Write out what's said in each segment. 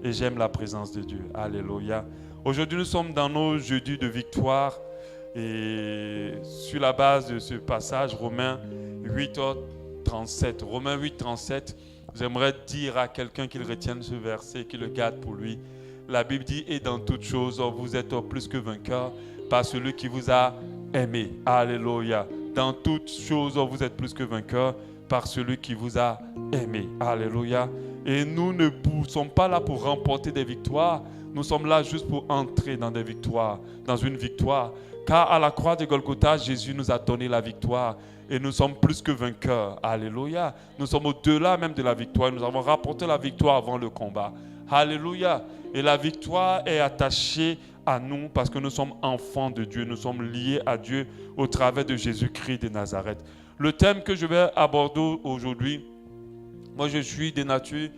et j'aime la présence de Dieu. Alléluia. Aujourd'hui, nous sommes dans nos jeudis de victoire et sur la base de ce passage, Romains 8:37. Romains 8:37, j'aimerais dire à quelqu'un qu'il retienne ce verset, qu'il le garde pour lui. La Bible dit, et dans toutes choses, vous êtes plus que vainqueurs par celui qui vous a aimé. Alléluia. Dans toutes choses, vous êtes plus que vainqueurs par celui qui vous a aimé. Alléluia. Et nous ne sommes pas là pour remporter des victoires. Nous sommes là juste pour entrer dans des victoires, dans une victoire. Car à la croix de Golgotha, Jésus nous a donné la victoire. Et nous sommes plus que vainqueurs. Alléluia. Nous sommes au-delà même de la victoire. Nous avons rapporté la victoire avant le combat. Alléluia. Et la victoire est attachée à nous parce que nous sommes enfants de Dieu. Nous sommes liés à Dieu au travers de Jésus-Christ de Nazareth. Le thème que je vais aborder aujourd'hui, moi je suis de nature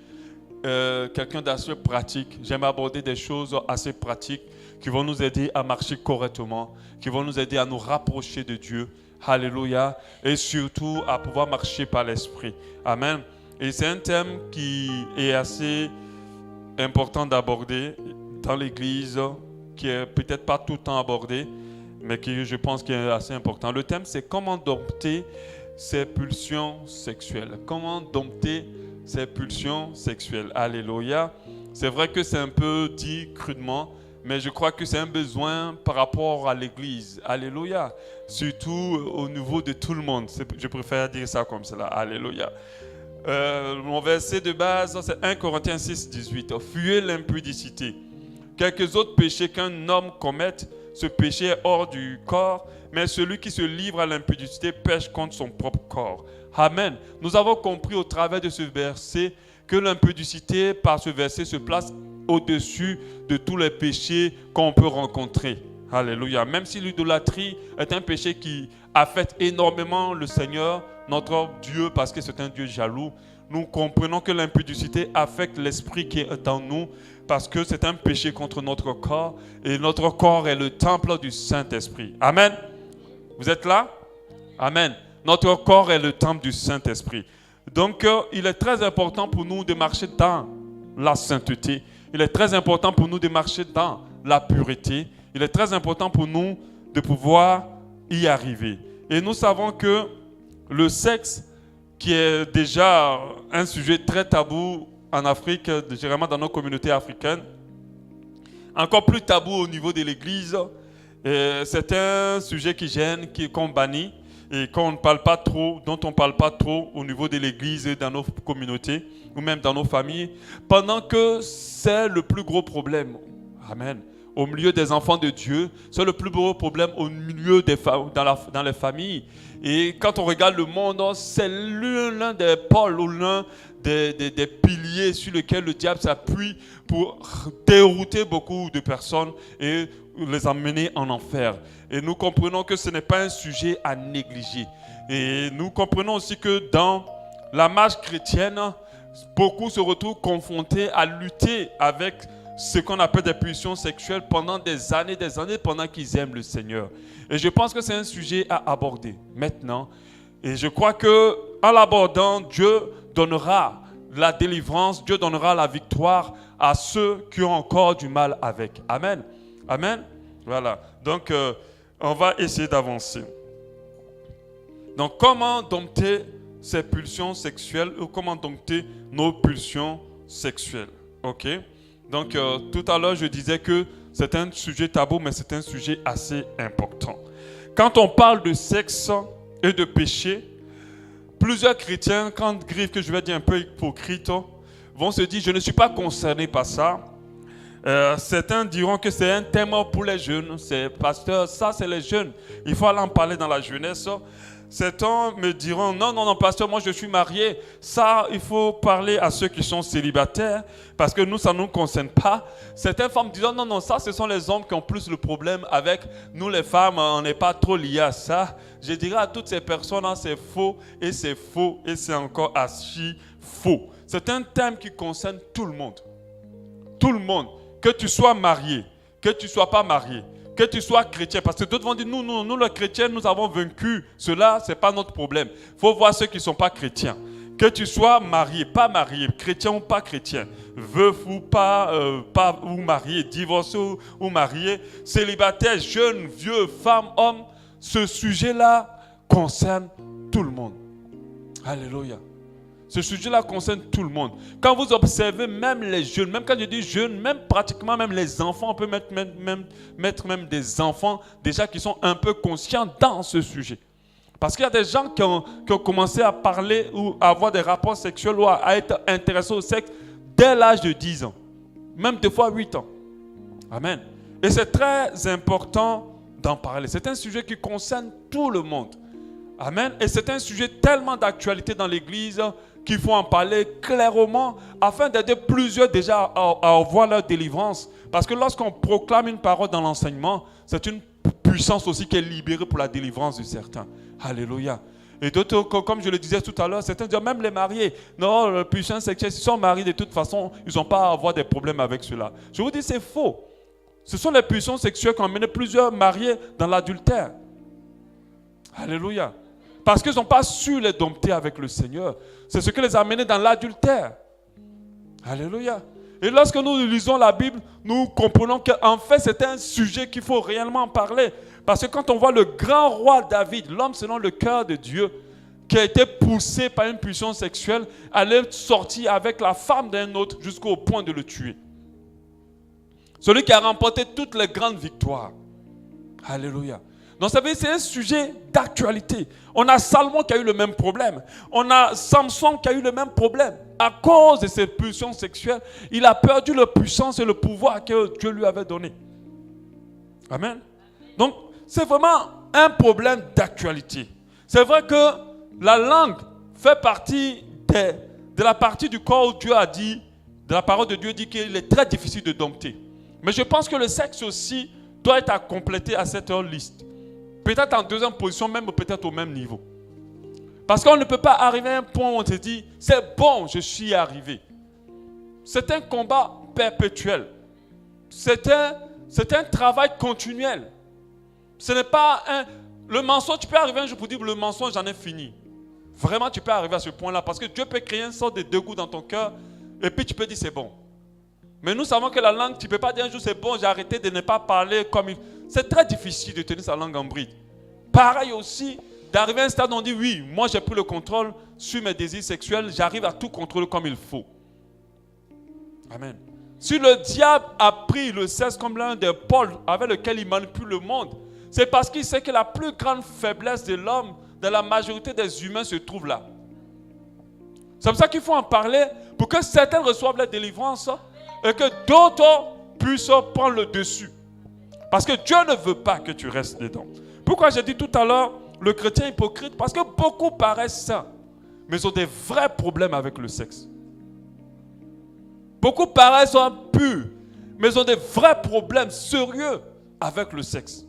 quelqu'un d'assez pratique. J'aime aborder des choses assez pratiques qui vont nous aider à marcher correctement, qui vont nous aider à nous rapprocher de Dieu. Alléluia. Et surtout à pouvoir marcher par l'Esprit. Amen. Et c'est un thème qui est assez important d'aborder dans l'Église, qui est peut-être pas tout le temps abordé, mais qui je pense qu'il est assez important. Le thème, c'est comment dompter ses pulsions sexuelles. Comment dompter ses pulsions sexuelles. Alléluia. C'est vrai que c'est un peu dit crudement, mais je crois que c'est un besoin par rapport à l'Église. Alléluia. Surtout au niveau de tout le monde. Je préfère dire ça comme cela. Alléluia. Mon verset de base, c'est 1 Corinthiens 6:18. Fuyez l'impudicité. Quelques autres péchés qu'un homme commette, ce péché est hors du corps, mais celui qui se livre à l'impudicité pêche contre son propre corps. Amen. Nous avons compris au travers de ce verset que l'impudicité, par ce verset, se place au-dessus de tous les péchés qu'on peut rencontrer. Alléluia. Même si l'idolâtrie est un péché qui affecte énormément le Seigneur, notre Dieu, parce que c'est un Dieu jaloux, nous comprenons que l'impudicité affecte l'esprit qui est dans nous, parce que c'est un péché contre notre corps, et notre corps est le temple du Saint-Esprit. Amen. Vous êtes là? Amen. Notre corps est le temple du Saint-Esprit. Donc, il est très important pour nous de marcher dans la sainteté. Il est très important pour nous de marcher dans la pureté. Il est très important pour nous de pouvoir y arriver. Et nous savons que le sexe, qui est déjà un sujet très tabou en Afrique, généralement dans nos communautés africaines, encore plus tabou au niveau de l'Église, c'est un sujet qui gêne, qu'on bannit et qu'on ne parle pas trop, dont on ne parle pas trop au niveau de l'Église et dans nos communautés ou même dans nos familles, pendant que c'est le plus gros problème. Amen. Au milieu des enfants de Dieu, c'est le plus gros problème au milieu dans les familles. Et quand on regarde le monde, c'est l'un des pôles ou l'un des piliers sur lesquels le diable s'appuie pour dérouter beaucoup de personnes et les emmener en enfer. Et nous comprenons que ce n'est pas un sujet à négliger. Et nous comprenons aussi que dans la marche chrétienne, beaucoup se retrouvent confrontés à lutter avec ce qu'on appelle des pulsions sexuelles pendant des années, pendant qu'ils aiment le Seigneur. Et je pense que c'est un sujet à aborder maintenant. Et je crois qu'en l'abordant, Dieu donnera la délivrance, Dieu donnera la victoire à ceux qui ont encore du mal avec. Amen. Amen. Voilà. Donc, on va essayer d'avancer. Donc, comment dompter ces pulsions sexuelles ou comment dompter nos pulsions sexuelles? OK? Donc, tout à l'heure, je disais que c'est un sujet tabou, mais c'est un sujet assez important. Quand on parle de sexe et de péché, plusieurs chrétiens, quand griffes que je vais dire un peu hypocrites, vont se dire, je ne suis pas concerné par ça. Certains diront que c'est un thème pour les jeunes. C'est pasteur, ça c'est les jeunes. Il faut aller en parler dans la jeunesse. Certains me diront, non, pasteur, moi je suis marié. Ça, il faut parler à ceux qui sont célibataires, parce que nous, ça ne nous concerne pas. Certaines femmes disent, non, ça, ce sont les hommes qui ont plus le problème avec nous, les femmes, on n'est pas trop liés à ça. Je dirais à toutes ces personnes, c'est faux, et c'est encore archi faux. C'est un thème qui concerne tout le monde. Tout le monde. Que tu sois marié, que tu ne sois pas marié, que tu sois chrétien, parce que d'autres vont dire, nous les chrétiens, nous avons vaincu. Cela, ce n'est pas notre problème. Il faut voir ceux qui ne sont pas chrétiens. Que tu sois marié, pas marié, chrétien ou pas chrétien, veuf ou pas, ou marié, divorcé ou marié, célibataire, jeune, vieux, femme, homme, ce sujet-là concerne tout le monde. Alléluia. Ce sujet-là concerne tout le monde. Quand vous observez même les jeunes, même quand je dis jeunes, même pratiquement même les enfants, on peut mettre même des enfants déjà qui sont un peu conscients dans ce sujet. Parce qu'il y a des gens qui ont commencé à parler ou à avoir des rapports sexuels ou à être intéressés au sexe dès l'âge de 10 ans. Même des fois 8 ans. Amen. Et c'est très important d'en parler. C'est un sujet qui concerne tout le monde. Amen. Et c'est un sujet tellement d'actualité dans l'Église qu'il faut en parler clairement afin d'aider plusieurs déjà à avoir leur délivrance. Parce que lorsqu'on proclame une parole dans l'enseignement, c'est une puissance aussi qui est libérée pour la délivrance de certains. Alléluia. Et d'autres, comme je le disais tout à l'heure, certains disent même les mariés. Non, le puissance sexuelle, s'ils sont mariés de toute façon, ils n'ont pas à avoir des problèmes avec cela. Je vous dis, c'est faux. Ce sont les puissances sexuelles qui ont amené plusieurs mariés dans l'adultère. Alléluia. Parce qu'ils n'ont pas su les dompter avec le Seigneur. C'est ce qui les a amenés dans l'adultère. Alléluia. Et lorsque nous lisons la Bible, nous comprenons qu'en fait, c'est un sujet qu'il faut réellement parler. Parce que quand on voit le grand roi David, l'homme selon le cœur de Dieu, qui a été poussé par une puissance sexuelle, aller sortir avec la femme d'un autre jusqu'au point de le tuer. Celui qui a remporté toutes les grandes victoires. Alléluia. Donc ça veut dire que c'est un sujet d'actualité. On a Salomon qui a eu le même problème. On a Samson qui a eu le même problème. À cause de ses pulsions sexuelles, il a perdu la puissance et le pouvoir que Dieu lui avait donné. Amen. Donc c'est vraiment un problème d'actualité. C'est vrai que la langue fait partie de la partie du corps où Dieu a dit, de la parole de Dieu dit qu'il est très difficile de dompter. Mais je pense que le sexe aussi doit être à compléter à cette liste. Peut-être en deuxième position, même peut-être au même niveau. Parce qu'on ne peut pas arriver à un point où on se dit, c'est bon, je suis arrivé. C'est un combat perpétuel. C'est un travail continuel. Ce n'est pas le mensonge, tu peux arriver un jour pour dire, le mensonge, j'en ai fini. Vraiment, tu peux arriver à ce point-là. Parce que Dieu peut créer une sorte de dégoût dans ton cœur. Et puis tu peux dire, c'est bon. Mais nous savons que la langue, tu ne peux pas dire un jour, c'est bon, j'ai arrêté de ne pas parler comme il faut. C'est très difficile de tenir sa langue en bride. Pareil aussi, d'arriver à un stade où on dit, oui, moi j'ai pris le contrôle sur mes désirs sexuels, j'arrive à tout contrôler comme il faut. Amen. Si le diable a pris le sexe comme l'un des pôles avec lequel il manipule le monde, c'est parce qu'il sait que la plus grande faiblesse de l'homme, de la majorité des humains, se trouve là. C'est pour ça qu'il faut en parler, pour que certains reçoivent la délivrance et que d'autres puissent prendre le dessus. Parce que Dieu ne veut pas que tu restes dedans. Pourquoi j'ai dit tout à l'heure le chrétien hypocrite? Parce que beaucoup paraissent saints, mais ils ont des vrais problèmes avec le sexe. Beaucoup paraissent purs, mais ils ont des vrais problèmes sérieux avec le sexe.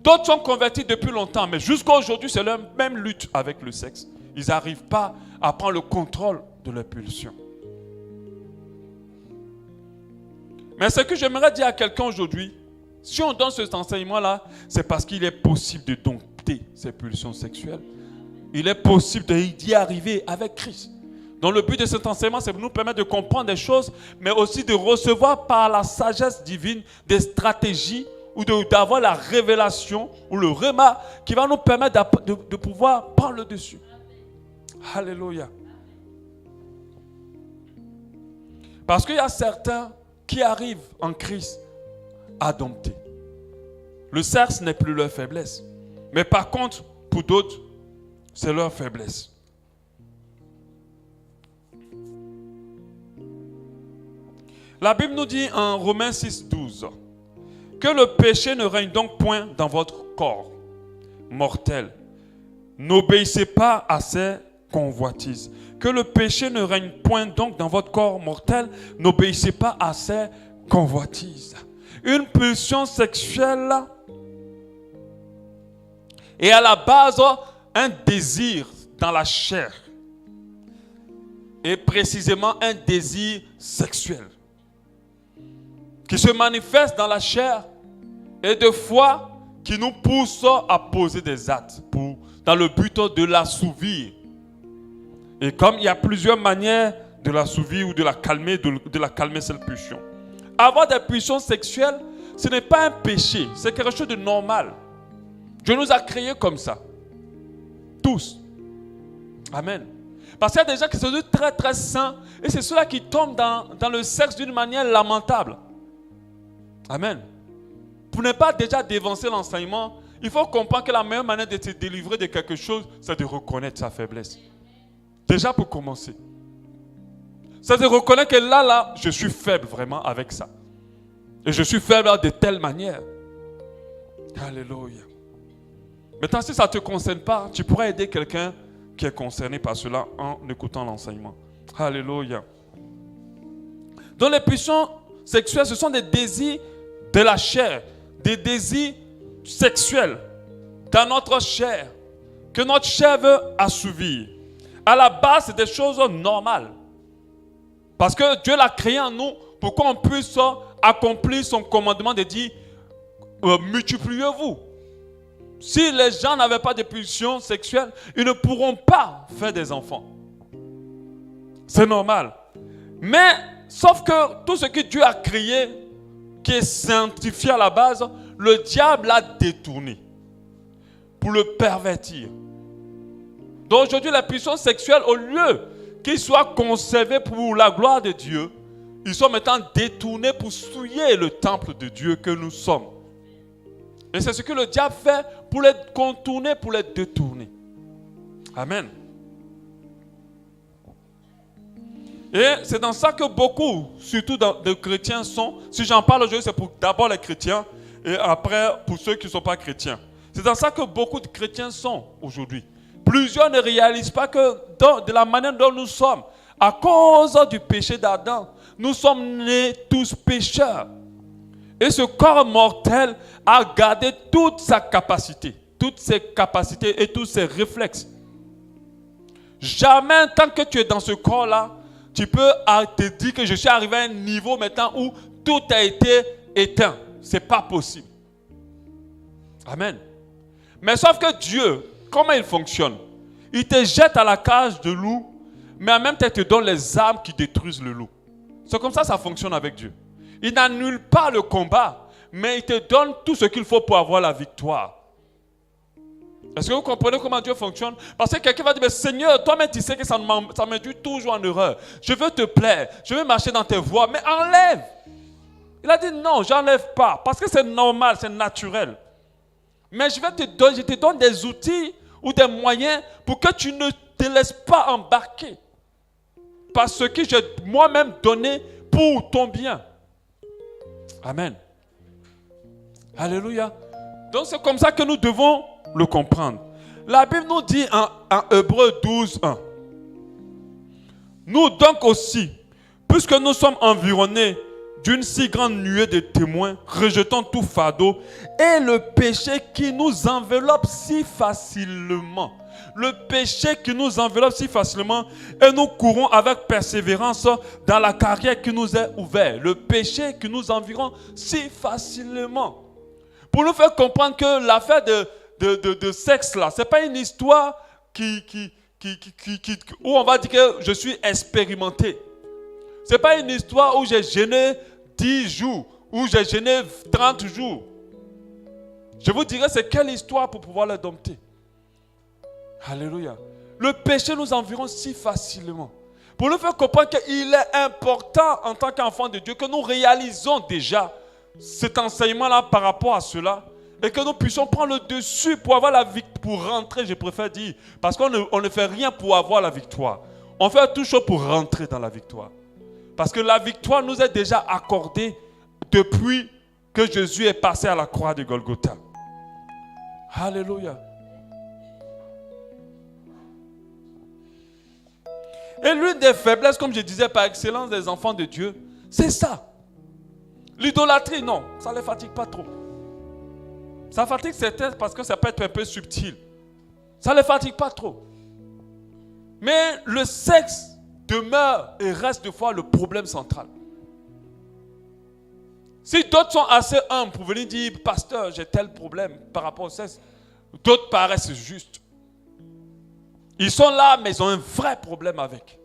D'autres sont convertis depuis longtemps, mais jusqu'à aujourd'hui, c'est leur même lutte avec le sexe. Ils n'arrivent pas à prendre le contrôle de leurs pulsions. Mais ce que j'aimerais dire à quelqu'un aujourd'hui, si on donne cet enseignement-là, c'est parce qu'il est possible de dompter ces pulsions sexuelles. Il est possible d'y arriver avec Christ. Donc le but de cet enseignement, c'est de nous permettre de comprendre des choses, mais aussi de recevoir par la sagesse divine des stratégies ou d'avoir la révélation ou le rhéma qui va nous permettre de pouvoir prendre le dessus. Alléluia. Parce qu'il y a certains qui arrivent en Christ à dompter. Le sexe n'est plus leur faiblesse. Mais par contre, pour d'autres, c'est leur faiblesse. La Bible nous dit en Romains 6, 12 que le péché ne règne donc point dans votre corps mortel. N'obéissez pas à ses convoitises. Que le péché ne règne point donc dans votre corps mortel. N'obéissez pas à ses convoitises. Une pulsion sexuelle est à la base un désir dans la chair. Et précisément un désir sexuel. Qui se manifeste dans la chair et de foi qui nous pousse à poser des actes dans le but de l'assouvir. Et comme il y a plusieurs manières de l'assouvir ou de la calmer, de la calmer cette pulsion. Avoir des pulsions sexuelles, ce n'est pas un péché, c'est quelque chose de normal. Dieu nous a créés comme ça. Tous. Amen. Parce qu'il y a des gens qui sont très très saints et c'est ceux-là qui tombent dans le sexe d'une manière lamentable. Amen. Pour ne pas déjà dévancer l'enseignement, il faut comprendre que la meilleure manière de se délivrer de quelque chose, c'est de reconnaître sa faiblesse. Déjà pour commencer. C'est de reconnaître que là, je suis faible vraiment avec ça. Et je suis faible de telle manière. Alléluia. Maintenant, si ça ne te concerne pas, tu pourras aider quelqu'un qui est concerné par cela en écoutant l'enseignement. Alléluia. Donc les pulsions sexuelles, ce sont des désirs de la chair, des désirs sexuels dans notre chair, que notre chair veut assouvir. À la base, c'est des choses normales. Parce que Dieu l'a créé en nous pour qu'on puisse accomplir son commandement de dire multipliez-vous. Si les gens n'avaient pas de pulsions sexuelles, ils ne pourront pas faire des enfants. C'est normal. Mais, sauf que tout ce que Dieu a créé, qui est sanctifié à la base, le diable l'a détourné pour le pervertir. Donc aujourd'hui, la pulsion sexuelle, au lieu qu'ils soient conservés pour la gloire de Dieu, ils sont maintenant détournés pour souiller le temple de Dieu que nous sommes. Et c'est ce que le diable fait pour les contourner, pour les détourner. Amen. Et c'est dans ça que beaucoup, surtout de chrétiens sont, si j'en parle aujourd'hui, c'est pour d'abord les chrétiens et après pour ceux qui ne sont pas chrétiens. C'est dans ça que beaucoup de chrétiens sont aujourd'hui. Plusieurs ne réalisent pas que de la manière dont nous sommes, à cause du péché d'Adam, nous sommes nés tous pécheurs. Et ce corps mortel a gardé toute sa capacité, toutes ses capacités et tous ses réflexes. Jamais, tant que tu es dans ce corps-là, tu peux te dire que je suis arrivé à un niveau maintenant où tout a été éteint. Ce n'est pas possible. Amen. Mais sauf que Dieu, comment il fonctionne? Il te jette à la cage de loup, mais en même temps, il te donne les armes qui détruisent le loup. C'est comme ça que ça fonctionne avec Dieu. Il n'annule pas le combat, mais il te donne tout ce qu'il faut pour avoir la victoire. Est-ce que vous comprenez comment Dieu fonctionne? Parce que quelqu'un va dire, mais Seigneur, toi-même tu sais que ça m'induit toujours en erreur. Je veux te plaire, je veux marcher dans tes voies, mais enlève. Il a dit non, j'enlève pas, parce que c'est normal, c'est naturel. Mais je te donne des outils ou des moyens pour que tu ne te laisses pas embarquer par ce que j'ai moi-même donné pour ton bien. Amen. Alléluia. Donc c'est comme ça que nous devons le comprendre. La Bible nous dit en Hébreux 12, 1. Nous donc aussi, puisque nous sommes environnés d'une si grande nuée de témoins, rejetons tout fardeau et le péché qui nous enveloppe si facilement. Le péché qui nous enveloppe si facilement et nous courons avec persévérance dans la carrière qui nous est ouverte. Le péché qui nous environne si facilement. Pour nous faire comprendre que l'affaire de sexe là, ce n'est pas une histoire où on va dire que je suis expérimenté. Ce n'est pas une histoire où j'ai gêné 10 jours, où j'ai gêné 30 jours. Je vous dirai c'est quelle histoire pour pouvoir le dompter. Alléluia. Le péché nous environne si facilement. Pour nous faire comprendre qu'il est important en tant qu'enfant de Dieu que nous réalisons déjà cet enseignement-là par rapport à cela et que nous puissions prendre le dessus pour avoir la victoire, pour rentrer, je préfère dire, parce qu'on ne fait rien pour avoir la victoire. On fait tout chose pour rentrer dans la victoire. Parce que la victoire nous est déjà accordée depuis que Jésus est passé à la croix de Golgotha. Alléluia. Et l'une des faiblesses, comme je disais par excellence des enfants de Dieu, c'est ça. L'idolâtrie, non, ça ne les fatigue pas trop. Ça fatigue certains parce que ça peut être un peu subtil. Ça ne les fatigue pas trop. Mais le sexe demeure et reste de fois le problème central. Si d'autres sont assez humbles pour venir dire, pasteur, j'ai tel problème par rapport au sexe, d'autres paraissent justes. Ils sont là, mais ils ont un vrai problème avec.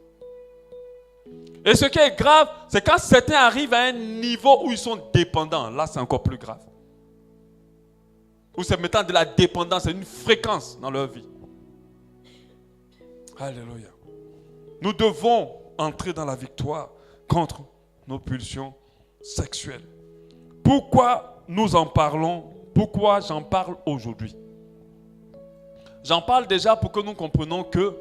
Et ce qui est grave, c'est quand certains arrivent à un niveau où ils sont dépendants. Là, c'est encore plus grave. Où c'est mettant de la dépendance, c'est une fréquence dans leur vie. Alléluia. Nous devons entrer dans la victoire contre nos pulsions sexuelles. Pourquoi nous en parlons? Pourquoi j'en parle aujourd'hui? J'en parle déjà pour que nous comprenions que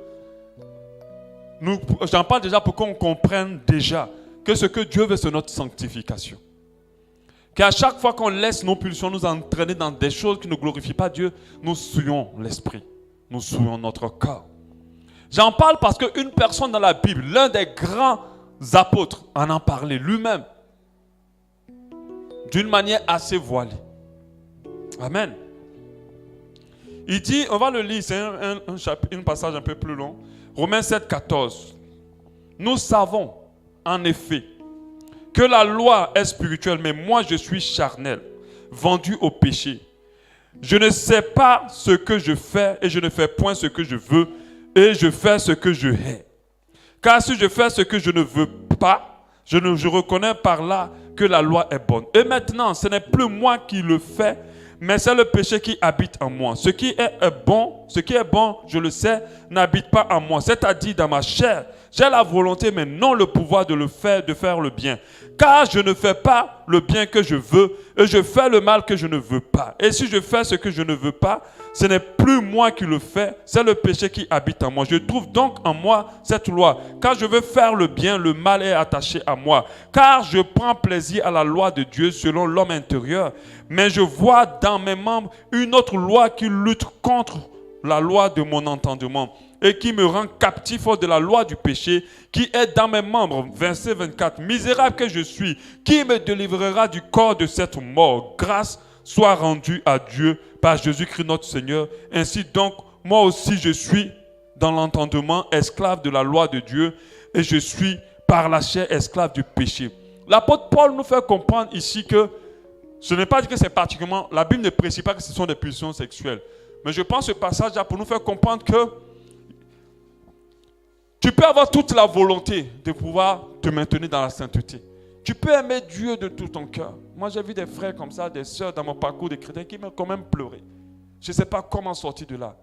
j'en parle déjà pour qu'on comprenne déjà que ce que Dieu veut, c'est notre sanctification. Qu'à chaque fois qu'on laisse nos pulsions nous entraîner dans des choses qui ne glorifient pas Dieu, nous souillons l'esprit, nous souillons notre corps. J'en parle parce qu'une personne dans la Bible, l'un des grands apôtres, en a parlé lui-même, d'une manière assez voilée. Amen. Il dit, on va le lire, c'est un passage un peu plus long. Romains 7, 14. Nous savons, en effet, que la loi est spirituelle, mais moi je suis charnel, vendu au péché. Je ne sais pas ce que je fais et je ne fais point ce que je veux et je fais ce que je hais. Car si je fais ce que je ne veux pas, je reconnais par là que la loi est bonne. Et maintenant, ce n'est plus moi qui le fais, mais c'est le péché qui habite en moi. Ce qui est bon, je le sais, n'habite pas en moi. C'est-à-dire dans ma chair, j'ai la volonté, mais non le pouvoir de faire le bien. Car je ne fais pas le bien que je veux, et je fais le mal que je ne veux pas. Et si je fais ce que je ne veux pas, ce n'est plus moi qui le fais, c'est le péché qui habite en moi. Je trouve donc en moi cette loi. Quand je veux faire le bien, le mal est attaché à moi. Car je prends plaisir à la loi de Dieu selon l'homme intérieur. Mais je vois dans mes membres une autre loi qui lutte contre la loi de mon entendement et qui me rend captif de la loi du péché qui est dans mes membres. Verset 24. Misérable que je suis, qui me délivrera du corps de cette mort? Grâce soit rendue à Dieu par Jésus-Christ notre Seigneur. Ainsi donc, moi aussi je suis dans l'entendement esclave de la loi de Dieu et je suis par la chair esclave du péché. L'apôtre Paul nous fait comprendre ici que ce n'est pas que c'est particulièrement, la Bible ne précise pas que ce sont des pulsions sexuelles. Mais je pense ce passage-là pour nous faire comprendre que tu peux avoir toute la volonté de pouvoir te maintenir dans la sainteté. Tu peux aimer Dieu de tout ton cœur. Moi, j'ai vu des frères comme ça, des sœurs dans mon parcours de chrétien qui m'ont quand même pleuré. Je ne sais pas comment sortir de là.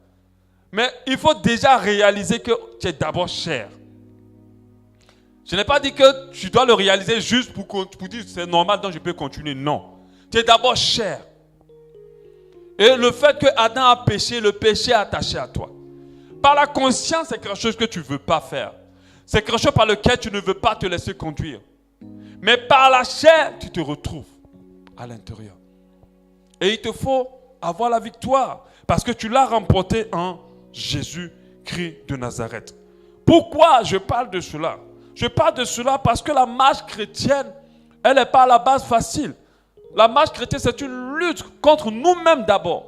Mais il faut déjà réaliser que tu es d'abord cher. Je n'ai pas dit que tu dois le réaliser juste pour dire que c'est normal, donc je peux continuer. Non. Tu es d'abord cher. Et le fait que Adam a péché, le péché est attaché à toi. Par la conscience, c'est quelque chose que tu ne veux pas faire. C'est quelque chose par lequel tu ne veux pas te laisser conduire. Mais par la chair, tu te retrouves à l'intérieur. Et il te faut avoir la victoire. Parce que tu l'as remporté en Jésus-Christ de Nazareth. Pourquoi je parle de cela? Je parle de cela parce que la marche chrétienne, elle n'est pas à la base facile. La marche chrétienne, c'est une lutte contre nous-mêmes d'abord.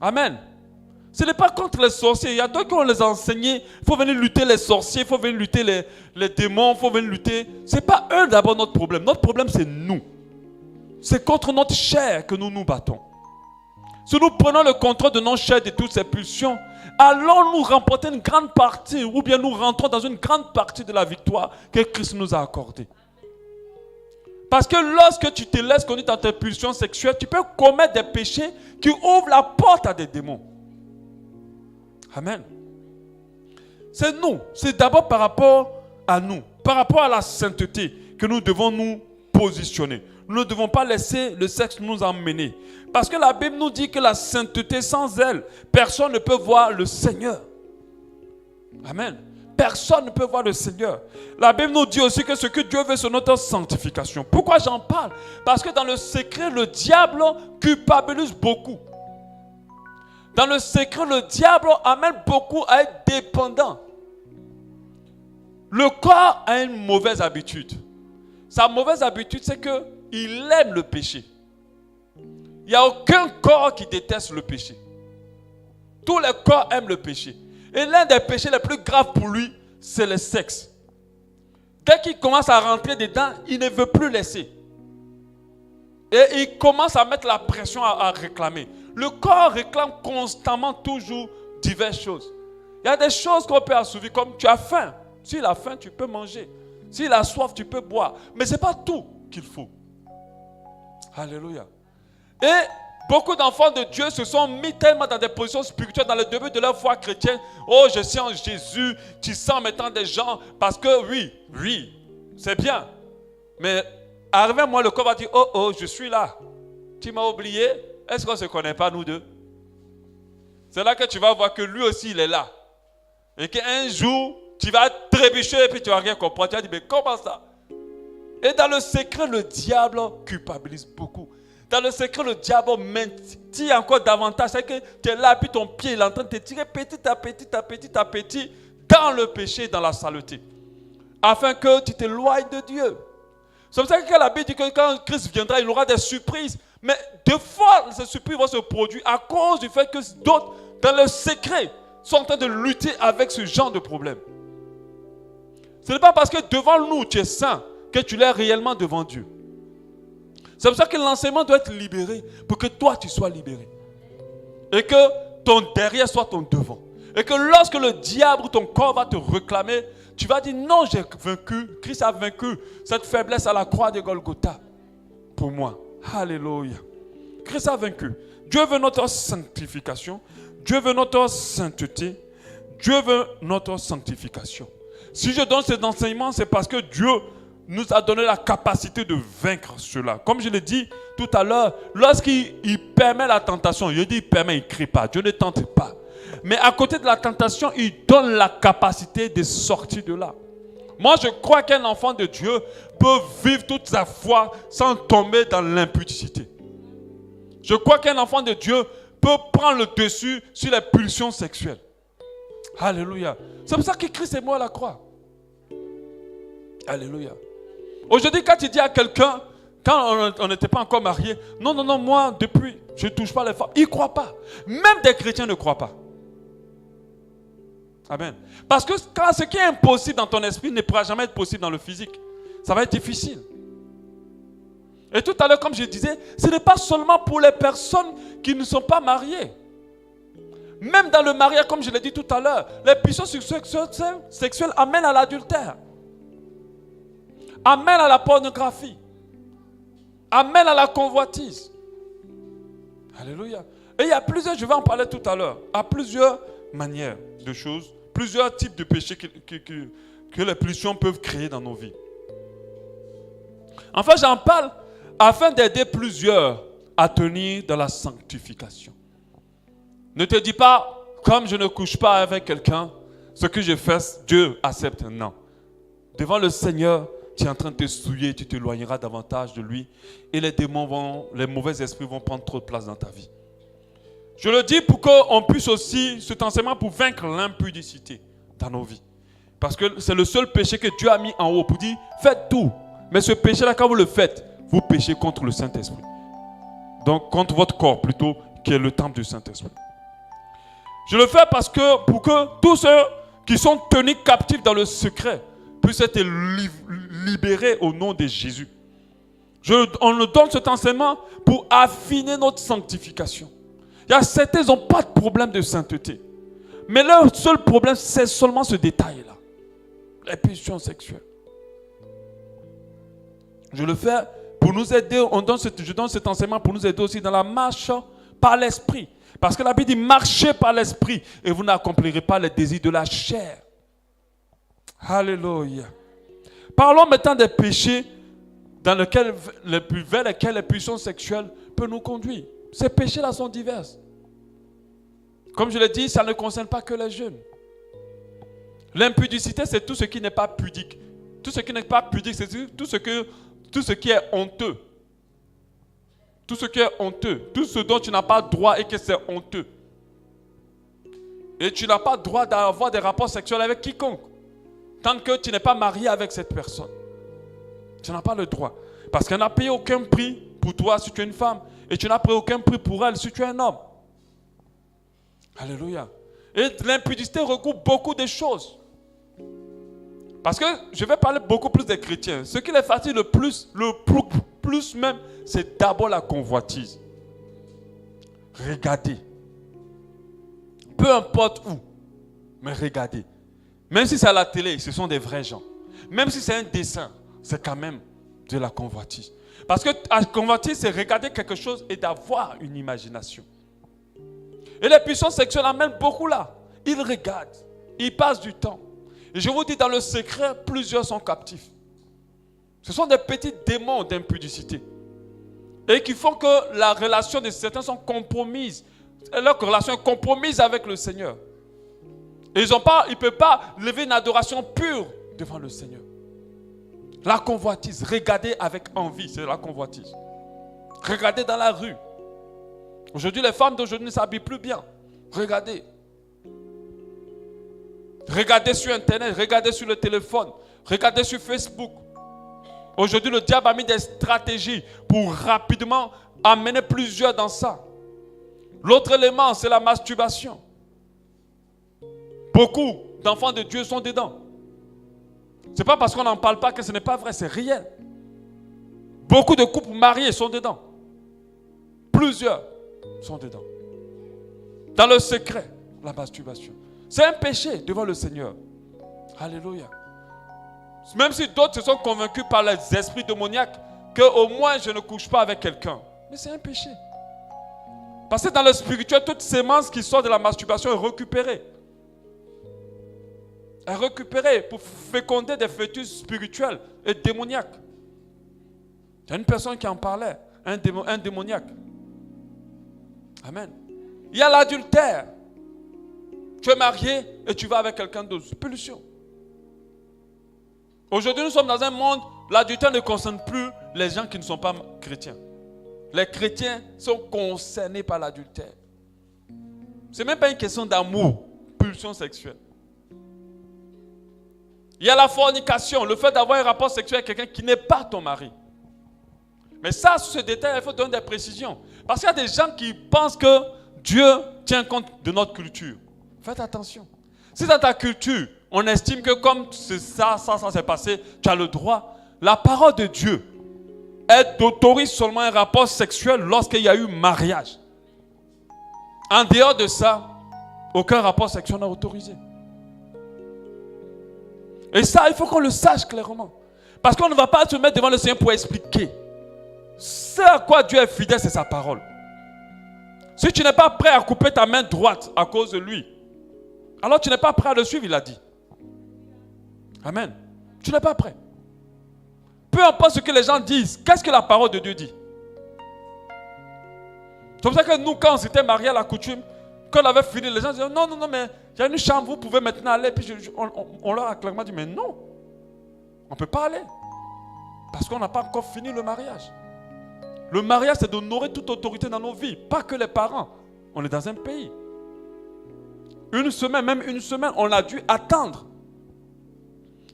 Amen. Ce n'est pas contre les sorciers. Il y a d'autres qui ont les enseigné. Il faut venir lutter les sorciers, il faut venir lutter les démons, il faut venir lutter. Ce n'est pas eux d'abord notre problème. Notre problème, c'est nous. C'est contre notre chair que nous nous battons. Si nous prenons le contrôle de nos chairs, de toutes ces pulsions, allons-nous remporter une grande partie, ou bien nous rentrons dans une grande partie de la victoire que Christ nous a accordée. Parce que lorsque tu te laisses conduire dans tes pulsions sexuelles, tu peux commettre des péchés qui ouvrent la porte à des démons. Amen. C'est nous. C'est d'abord par rapport à nous, par rapport à la sainteté que nous devons nous positionner. Nous ne devons pas laisser le sexe nous emmener. Parce que la Bible nous dit que la sainteté, sans elle, personne ne peut voir le Seigneur. Amen. Personne ne peut voir le Seigneur. La Bible nous dit aussi que ce que Dieu veut, c'est notre sanctification. Pourquoi j'en parle? Parce que dans le secret, le diable culpabilise beaucoup. Dans le secret, le diable amène beaucoup à être dépendant. Le corps a une mauvaise habitude. Sa mauvaise habitude, c'est qu'il aime le péché. Il n'y a aucun corps qui déteste le péché. Tous les corps aiment le péché. Et l'un des péchés les plus graves pour lui, c'est le sexe. Dès qu'il commence à rentrer dedans, il ne veut plus laisser. Et il commence à mettre la pression à réclamer. Le corps réclame constamment toujours diverses choses. Il y a des choses qu'on peut assouvir, comme tu as faim. S'il a faim, tu peux manger. S'il a soif, tu peux boire. Mais ce n'est pas tout qu'il faut. Alléluia. Et beaucoup d'enfants de Dieu se sont mis tellement dans des positions spirituelles dans le début de leur foi chrétienne. Oh, je suis en Jésus. Tu sens maintenant des gens. Parce que oui, c'est bien. Mais arrivé à moi, le corps va dire, oh, je suis là. Tu m'as oublié? Est-ce qu'on ne se connaît pas, nous deux? C'est là que tu vas voir que lui aussi, il est là. Et qu'un jour, tu vas trébucher et puis tu ne vas rien comprendre. Tu vas dire, mais comment ça? Et dans le secret, le diable culpabilise beaucoup. Dans le secret, le diable maintient encore davantage. C'est que tu es là, puis ton pied il est en train de te tirer petit à petit dans le péché, dans la saleté. Afin que tu t'éloignes de Dieu. C'est pour ça que la Bible dit que quand Christ viendra, il aura des surprises. Mais deux fois, ces surprises vont se produire à cause du fait que d'autres, dans le secret, sont en train de lutter avec ce genre de problème. Ce n'est pas parce que devant nous, tu es saint, que tu l'es réellement devant Dieu. C'est pour ça que l'enseignement doit être libéré, pour que toi, tu sois libéré. Et que ton derrière soit ton devant. Et que lorsque le diable ou ton corps va te réclamer, tu vas dire, non, j'ai vaincu, Christ a vaincu cette faiblesse à la croix de Golgotha. Pour moi. Alléluia. Christ a vaincu. Dieu veut notre sanctification. Dieu veut notre sainteté. Dieu veut notre sanctification. Si je donne cet enseignement, c'est parce que Dieu nous a donné la capacité de vaincre cela. Comme je l'ai dit tout à l'heure, lorsqu'il permet la tentation, il dit il permet, il ne crée pas. Dieu ne tente pas. Mais à côté de la tentation, il donne la capacité de sortir de là. Moi, je crois qu'un enfant de Dieu peut vivre toute sa foi sans tomber dans l'impudicité. Je crois qu'un enfant de Dieu peut prendre le dessus sur les pulsions sexuelles. Alléluia. C'est pour ça que Christ est mort à la croix. Alléluia. Aujourd'hui, quand tu dis à quelqu'un, quand on n'était pas encore marié, non, moi, depuis, je ne touche pas les femmes. Il ne croit pas. Même des chrétiens ne croient pas. Amen. Parce que quand ce qui est impossible dans ton esprit ne pourra jamais être possible dans le physique. Ça va être difficile. Et tout à l'heure, comme je disais, ce n'est pas seulement pour les personnes qui ne sont pas mariées. Même dans le mariage, comme je l'ai dit tout à l'heure, les pulsions sexuelles amènent à l'adultère. Amènent à la pornographie. Amènent à la convoitise. Alléluia. Et il y a plusieurs, je vais en parler tout à l'heure, à plusieurs manières de choses, plusieurs types de péchés que les pulsions peuvent créer dans nos vies. Enfin, j'en parle afin d'aider plusieurs à tenir dans la sanctification. Ne te dis pas, comme je ne couche pas avec quelqu'un, ce que je fais, Dieu accepte. Non. Devant le Seigneur, tu es en train de te souiller, tu t'éloigneras davantage de lui et les démons les mauvais esprits vont prendre trop de place dans ta vie. Je le dis pour qu'on puisse aussi, cet enseignement pour vaincre l'impudicité dans nos vies. Parce que c'est le seul péché que Dieu a mis en haut pour dire, faites tout. Mais ce péché-là, quand vous le faites, vous péchez contre le Saint-Esprit. Donc contre votre corps plutôt, qui est le temple du Saint-Esprit. Je le fais parce que pour que tous ceux qui sont tenus captifs dans le secret puissent être libérés au nom de Jésus. On nous donne cet enseignement pour affiner notre sanctification. Il y a certains qui n'ont pas de problème de sainteté. Mais leur seul problème, c'est seulement ce détail-là. Les pulsions sexuelles. Je le fais pour nous aider. Je donne cet enseignement pour nous aider aussi dans la marche par l'esprit. Parce que la Bible dit, marchez par l'esprit et vous n'accomplirez pas les désirs de la chair. Alléluia. Parlons maintenant des péchés vers lesquels les pulsions sexuelles peuvent nous conduire. Ces péchés-là sont divers. Comme je l'ai dit, ça ne concerne pas que les jeunes. L'impudicité, c'est tout ce qui n'est pas pudique. Tout ce qui n'est pas pudique, c'est tout ce qui est honteux. Tout ce qui est honteux. Tout ce dont tu n'as pas droit et que c'est honteux. Et tu n'as pas droit d'avoir des rapports sexuels avec quiconque. Tant que tu n'es pas marié avec cette personne. Tu n'as pas le droit. Parce qu'elle n'a payé aucun prix pour toi si tu es une femme. Et tu n'as pris aucun prix pour elle si tu es un homme. Alléluia. Et l'impudicité regroupe beaucoup de choses. Parce que je vais parler beaucoup plus des chrétiens. Ce qui les fatigue le plus même, c'est d'abord la convoitise. Regardez. Peu importe où. Mais regardez. Même si c'est à la télé, ce sont des vrais gens. Même si c'est un dessin, c'est quand même de la convoitise. Parce que la convoitise, c'est regarder quelque chose et d'avoir une imagination. Et les puissances sexuelles amènent beaucoup là. Ils regardent, ils passent du temps. Et je vous dis, dans le secret, plusieurs sont captifs. Ce sont des petits démons d'impudicité. Et qui font que la relation de certains sont compromises. Leur relation est compromise avec le Seigneur. Et ils ne peuvent pas lever une adoration pure devant le Seigneur. La convoitise, regarder avec envie, c'est la convoitise. Regardez dans la rue. Aujourd'hui, les femmes d'aujourd'hui ne s'habillent plus bien. Regardez. Regardez sur Internet, regardez sur le téléphone, regardez sur Facebook. Aujourd'hui, le diable a mis des stratégies pour rapidement amener plusieurs dans ça. L'autre élément, c'est la masturbation. Beaucoup d'enfants de Dieu sont dedans. Ce n'est pas parce qu'on n'en parle pas que ce n'est pas vrai, c'est réel. Beaucoup de couples mariés sont dedans. Plusieurs sont dedans. Dans le secret, la masturbation. C'est un péché devant le Seigneur. Alléluia. Même si d'autres se sont convaincus par les esprits démoniaques qu'au moins je ne couche pas avec quelqu'un. Mais c'est un péché. Parce que dans le spirituel, toute sémence qui sort de la masturbation est récupérée. Est récupérée pour féconder des fœtus spirituels et démoniaques. Il y a une personne qui en parlait, un démoniaque. Amen. Il y a l'adultère. Tu es marié et tu vas avec quelqu'un d'autre. C'est pulsion. Aujourd'hui, nous sommes dans un monde, l'adultère ne concerne plus les gens qui ne sont pas chrétiens. Les chrétiens sont concernés par l'adultère. Ce n'est même pas une question d'amour, pulsion sexuelle. Il y a la fornication, le fait d'avoir un rapport sexuel avec quelqu'un qui n'est pas ton mari. Mais ça, sur ce détail, il faut donner des précisions. Parce qu'il y a des gens qui pensent que Dieu tient compte de notre culture. Faites attention. Si dans ta culture, on estime que comme ça s'est passé, tu as le droit, la parole de Dieu, elle t'autorise seulement un rapport sexuel lorsqu'il y a eu mariage. En dehors de ça, aucun rapport sexuel n'est autorisé. Et ça, il faut qu'on le sache clairement. Parce qu'on ne va pas se mettre devant le Seigneur pour expliquer. Ce à quoi Dieu est fidèle, c'est sa parole. Si tu n'es pas prêt à couper ta main droite à cause de lui, alors tu n'es pas prêt à le suivre, il a dit. Amen. Tu n'es pas prêt. Peu importe ce que les gens disent, qu'est-ce que la parole de Dieu dit? C'est pour ça que nous, quand on s'était mariés à la coutume, quand on avait fini, les gens disaient non, mais il y a une chambre, vous pouvez maintenant aller. Puis on leur a clairement dit, mais non, on ne peut pas aller. Parce qu'on n'a pas encore fini le mariage. Le mariage, c'est d'honorer toute autorité dans nos vies, pas que les parents. On est dans un pays. Une semaine, on a dû attendre.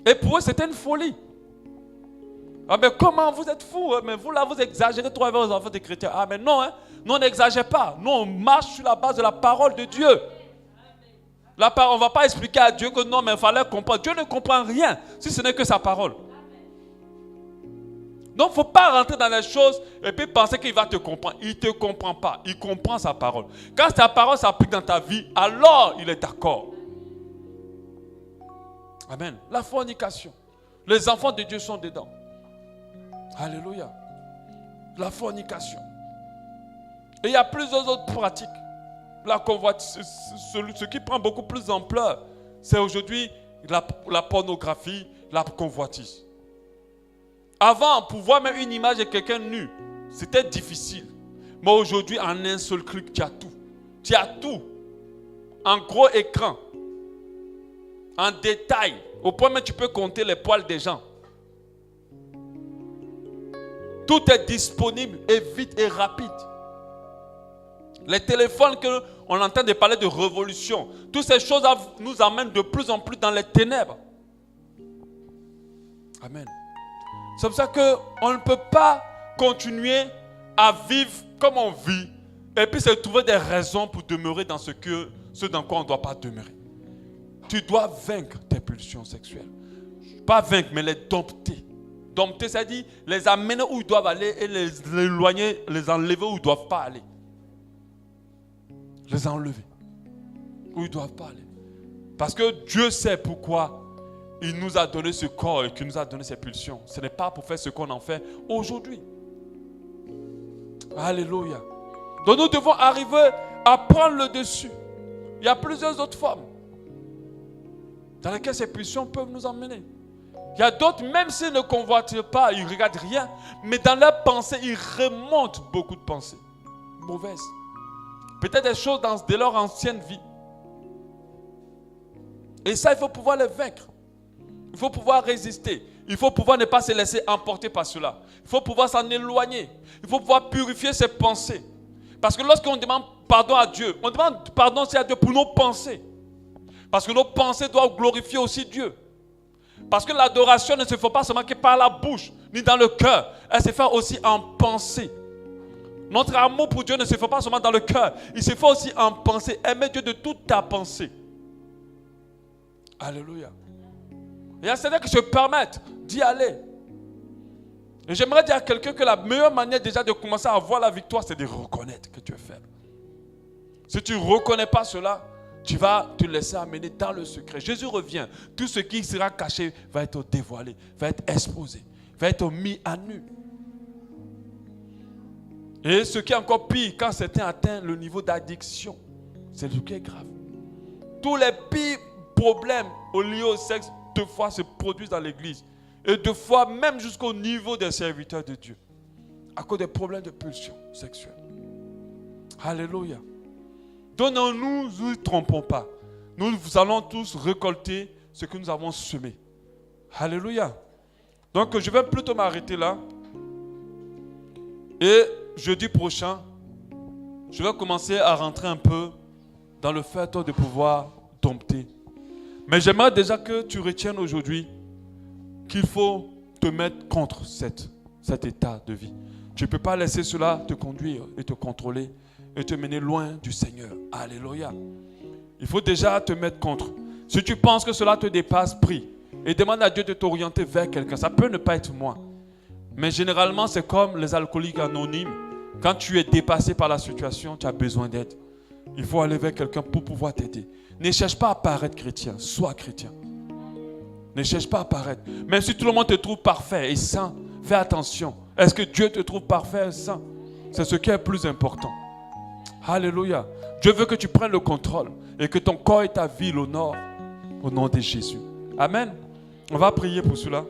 Et pour eux, c'était une folie. Ah mais comment vous êtes fous, mais vous là, vous exagérez trop avec vos enfants des chrétiens. Ah mais non, nous on n'exagère pas. Nous on marche sur la base de la parole de Dieu. On ne va pas expliquer à Dieu que non, mais il fallait comprendre. Dieu ne comprend rien si ce n'est que sa parole. Donc il ne faut pas rentrer dans les choses et puis penser qu'il va te comprendre. Il ne te comprend pas, il comprend sa parole. Quand sa parole s'applique dans ta vie, alors il est d'accord. Amen. La fornication. Les enfants de Dieu sont dedans. Alléluia. La fornication. Et il y a plusieurs autres pratiques. La convoitise, ce qui prend beaucoup plus d'ampleur, c'est aujourd'hui la pornographie, la convoitise. Avant, pour voir même une image de quelqu'un nu, c'était difficile. Mais aujourd'hui, en un seul clic, tu as tout. Tu as tout. En gros écran. En détail. Au point où tu peux compter les poils des gens. Tout est disponible et vite et rapide. Les téléphones qu'on entend de parler de révolution, toutes ces choses nous amènent de plus en plus dans les ténèbres. Amen. C'est pour ça qu'on ne peut pas continuer à vivre comme on vit et puis se trouver des raisons pour demeurer dans ce dans quoi on ne doit pas demeurer. Tu dois vaincre tes pulsions sexuelles. Pas vaincre, mais les dompter. Dompter, c'est-à-dire les amener où ils doivent aller et les éloigner, les enlever où ils ne doivent pas aller. Les enlever où ils ne doivent pas aller. Parce que Dieu sait pourquoi il nous a donné ce corps et qu'il nous a donné ces pulsions. Ce n'est pas pour faire ce qu'on en fait aujourd'hui. Alléluia. Donc nous devons arriver à prendre le dessus. Il y a plusieurs autres formes dans lesquelles ces pulsions peuvent nous emmener. Il y a d'autres, même s'ils ne convoitent pas, ils ne regardent rien, mais dans leurs pensées, ils remontent beaucoup de pensées mauvaises. Peut-être des choses de leur ancienne vie. Et ça, il faut pouvoir les vaincre. Il faut pouvoir résister. Il faut pouvoir ne pas se laisser emporter par cela. Il faut pouvoir s'en éloigner. Il faut pouvoir purifier ses pensées. Parce que lorsqu'on demande pardon à Dieu, on demande pardon aussi à Dieu pour nos pensées. Parce que nos pensées doivent glorifier aussi Dieu. Parce que l'adoration ne se fait pas seulement que par la bouche, ni dans le cœur. Elle se fait aussi en pensée. Notre amour pour Dieu ne se fait pas seulement dans le cœur. Il se fait aussi en pensée. Aimer Dieu de toute ta pensée. Alléluia. Il y a certains qui se permettent d'y aller. Et j'aimerais dire à quelqu'un que la meilleure manière déjà de commencer à avoir la victoire, c'est de reconnaître que tu es faible. Si tu ne reconnais pas cela, tu vas te laisser amener dans le secret. Jésus revient. Tout ce qui sera caché va être dévoilé, va être exposé, va être mis à nu. Et ce qui est encore pire, quand certains atteignent le niveau d'addiction, c'est ce qui est grave. Tous les pires problèmes liés au sexe, deux fois se produisent dans l'église. Et deux fois, même jusqu'au niveau des serviteurs de Dieu. À cause des problèmes de pulsion sexuelle. Alléluia. Donc ne nous trompons pas. Nous allons tous récolter ce que nous avons semé. Alléluia. Donc je vais plutôt m'arrêter là. Et jeudi prochain, je vais commencer à rentrer un peu dans le fait de pouvoir dompter. Mais j'aimerais déjà que tu retiennes aujourd'hui qu'il faut te mettre contre cet état de vie. Tu ne peux pas laisser cela te conduire et te contrôler et te mener loin du Seigneur. Alléluia. Il faut déjà te mettre contre. Si tu penses que cela te dépasse, prie et demande à Dieu de t'orienter vers quelqu'un. Ça peut ne pas être moi. Mais généralement, c'est comme les alcooliques anonymes. Quand tu es dépassé par la situation, tu as besoin d'aide. Il faut aller vers quelqu'un pour pouvoir t'aider. Ne cherche pas à paraître chrétien, sois chrétien. Ne cherche pas à paraître. Même si tout le monde te trouve parfait et saint, fais attention. Est-ce que Dieu te trouve parfait et saint? C'est ce qui est le plus important. Alléluia. Dieu veut que tu prennes le contrôle et que ton corps et ta vie l'honorent au nom de Jésus. Amen. On va prier pour cela.